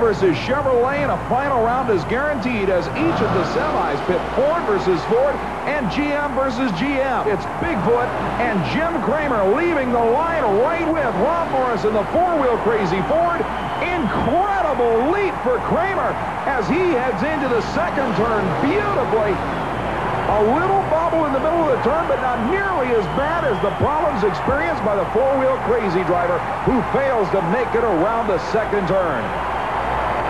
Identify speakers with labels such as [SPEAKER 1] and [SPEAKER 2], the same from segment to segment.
[SPEAKER 1] versus Chevrolet in a final round is guaranteed as each of the semis pit Ford versus Ford and GM versus GM. It's Bigfoot and Jim Kramer leaving the line right with Rob Morris in the four-wheel crazy Ford. Incredible leap for Kramer as he heads into the second turn beautifully. A little bobble in the middle of the turn, but not nearly as bad as the problems experienced by the four-wheel crazy driver who fails to make it around the second turn.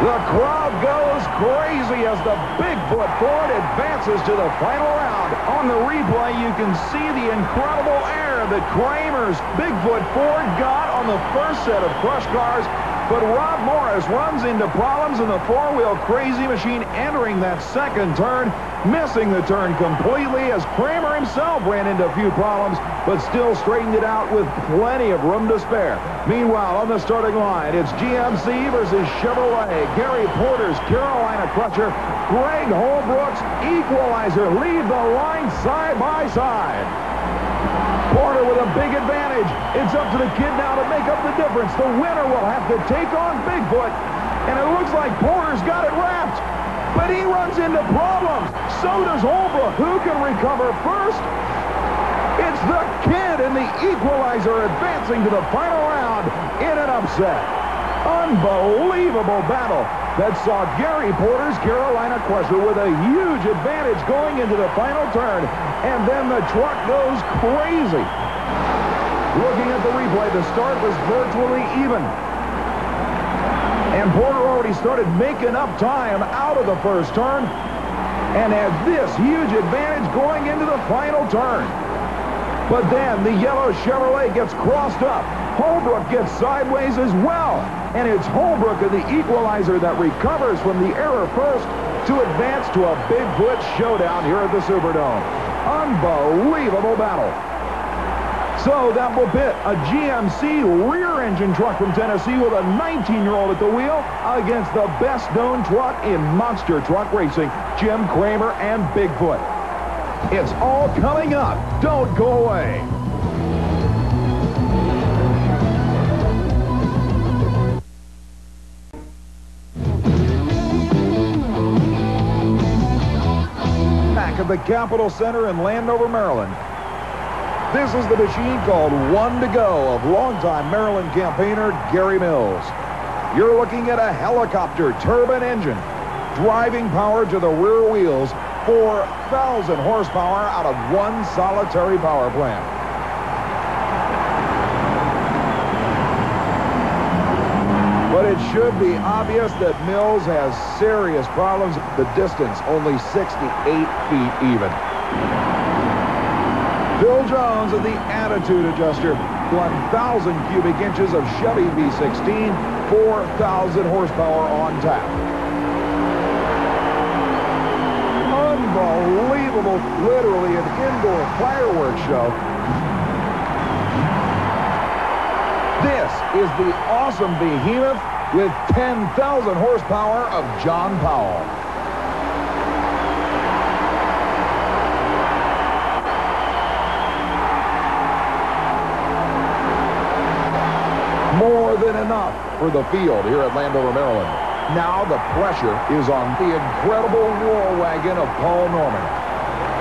[SPEAKER 1] The crowd goes crazy as the Bigfoot Ford advances to the final round. On the replay, you can see the incredible air that Kramer's Bigfoot Ford got on the first set of crush cars. But Rob Morris runs into problems in the four-wheel crazy machine entering that second turn, missing the turn completely as Kramer himself ran into a few problems, but still straightened it out with plenty of room to spare. Meanwhile, on the starting line, it's GMC versus Chevrolet. Gary Porter's Carolina Crusher, Greg Holbrook's Equalizer lead the line side by side. Porter with a big advantage. It's up to the kid now to make up the difference. The winner will have to take on Bigfoot. And it looks like Porter's got it wrapped. But he runs into problems. So does Holbrook. Who can recover first? It's the kid in the Equalizer advancing to the final round in an upset. Unbelievable battle that saw Gary Porter's Carolina Crusher with a huge advantage going into the final turn. And then the truck goes crazy. Looking at the replay, the start was virtually even. And Porter already started making up time out of the first turn and had this huge advantage going into the final turn. But then the yellow Chevrolet gets crossed up. Holbrook gets sideways as well. And it's Holbrook of the Equalizer that recovers from the error first to advance to a Bigfoot showdown here at the Superdome. Unbelievable battle. So that will pit a GMC rear-engine truck from Tennessee with a 19-year-old at the wheel against the best-known truck in monster truck racing, Jim Kramer and Bigfoot. It's all coming up. Don't go away. Back at the Capitol Center in Landover, Maryland. This is the machine called One to Go of longtime Maryland campaigner Gary Mills. You're looking at a helicopter turbine engine, driving power to the rear wheels, 4,000 horsepower out of one solitary power plant. But it should be obvious that Mills has serious problems. The distance only 68 feet even. Bill Jones of the Attitude Adjuster, 1,000 cubic inches of Chevy V16, 4,000 horsepower on tap. Unbelievable, literally an indoor fireworks show. This is the awesome behemoth with 10,000 horsepower of John Powell. More than enough for the field here at Landover, Maryland. Now the pressure is on the incredible war wagon of Paul Norman.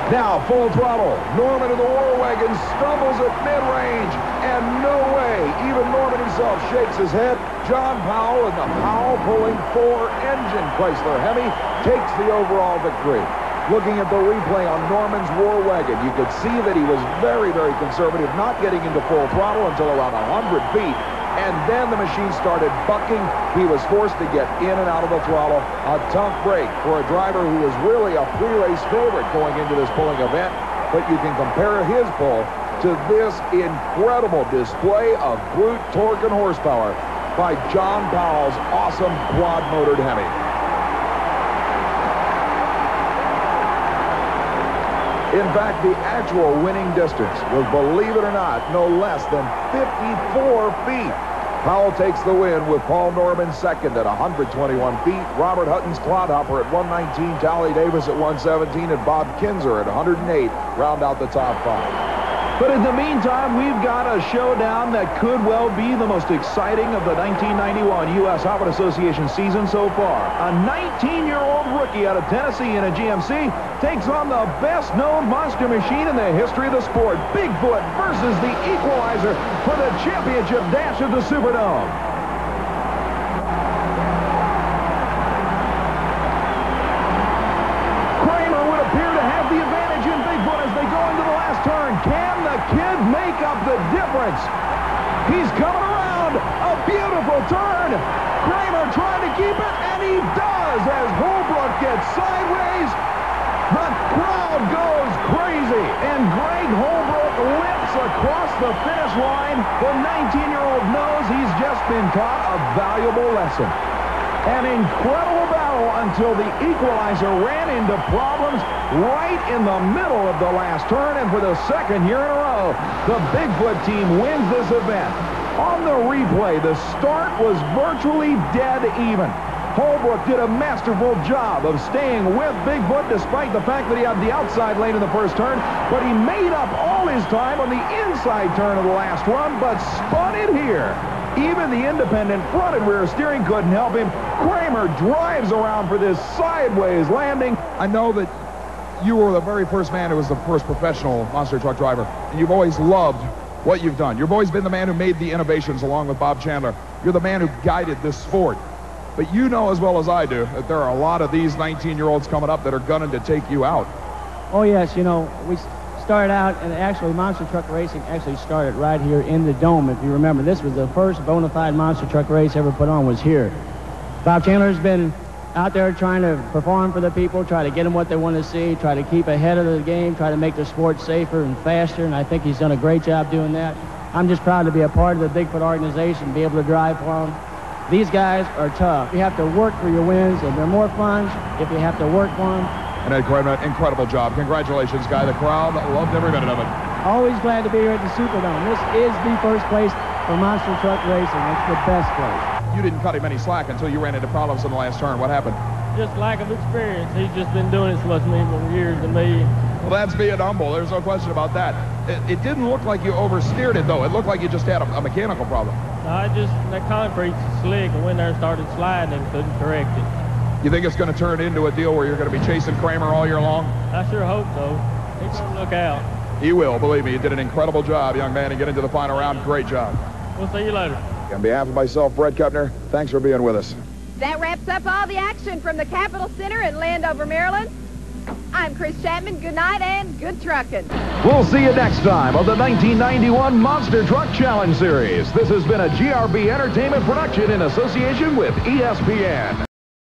[SPEAKER 1] Now full throttle. Norman of the war wagon stumbles at mid-range. And no way. Even Norman himself shakes his head. John Powell in the Powell pulling 4-engine Chrysler Hemi takes the overall victory. Looking at the replay on Norman's war wagon, you could see that he was very, very conservative, not getting into full throttle until around 100 feet. And then the machine started bucking. He was forced to get in and out of the throttle. A tough break for a driver who was really a pre-race favorite going into this pulling event. But you can compare his pull to this incredible display of brute torque and horsepower by John Powell's awesome quad-motored Hemi. In fact, the actual winning distance was, believe it or not, no less than 54 feet. Powell takes the win with Paul Norman second at 121 feet. Robert Hutton's Clodhopper at 119. Tally Davis at 117. And Bob Kinzer at 108 round out the top five. But in the meantime, we've got a showdown that could well be the most exciting of the 1991 U.S. Hobbit Association season so far. A 19-year-old rookie out of Tennessee in a GMC takes on the best-known monster machine in the history of the sport, Bigfoot versus the Equalizer for the championship dash at the Superdome. Kramer would appear to have the advantage in Bigfoot as they go into the last turn. Can the kid make up the difference? He's coming around. A beautiful turn. Kramer trying to keep it, and he does as Holbrook gets sideways. The crowd goes crazy, and Greg Holbrook limps across the finish line. The 19-year-old knows he's just been taught a valuable lesson. An incredible battle until the Equalizer ran into problems right in the middle of the last turn, and for the second year in a row, the Bigfoot team wins this event. On the replay, the start was virtually dead even. Holbrook did a masterful job of staying with Bigfoot despite the fact that he had the outside lane in the first turn, but he made up all his time on the inside turn of the last run, but spun it here. Even the independent front and rear steering couldn't help him. Kramer drives around for this sideways landing.
[SPEAKER 2] I know that you were the very first man who was the first professional monster truck driver, and you've always loved what you've done. You've always been the man who made the innovations along with Bob Chandler. You're the man who guided this sport. But you know as well as I do that there are a lot of these 19-year-olds coming up that are gunning to take you out.
[SPEAKER 3] Oh, yes. You know, we started out, and actually monster truck racing actually started right here in the Dome, if you remember. This was the first bona fide monster truck race ever put on was here. Bob Chandler's been out there trying to perform for the people, try to get them what they want to see, try to keep ahead of the game, try to make the sport safer and faster, and I think he's done a great job doing that. I'm just proud to be a part of the Bigfoot organization, be able to drive for them. These guys are tough. You have to work for your wins, and they're more fun if you have to work for them.
[SPEAKER 2] An incredible job. Congratulations, Guy. The crowd loved every minute of it.
[SPEAKER 3] Always glad to be here at the Superdome. This is the first place for monster truck racing. It's the best place.
[SPEAKER 2] You didn't cut him any slack until you ran into problems in the last turn. What happened?
[SPEAKER 4] Just lack of experience. He's just been doing it so much more years than me.
[SPEAKER 2] Well, that's being humble. There's no question about that. It didn't look like you oversteered it, though. It looked like you just had a mechanical problem.
[SPEAKER 4] That concrete's slick. I went there and started sliding and couldn't correct it.
[SPEAKER 2] You think it's going to turn into a deal where you're going to be chasing Kramer all year long?
[SPEAKER 4] I sure hope so. He's going to look out.
[SPEAKER 2] He will, believe me. You did an incredible job, young man, and get into the final round. Great job.
[SPEAKER 4] We'll see you later.
[SPEAKER 2] On behalf of myself, Bret Kepner, thanks for being with us.
[SPEAKER 5] That wraps up all the action from the Capitol Center in Landover, Maryland. I'm Kris Chapman. Good night and good trucking.
[SPEAKER 1] We'll see you next time on the 1991 Monster Truck Challenge Series. This has been a GRB Entertainment production in association with ESPN.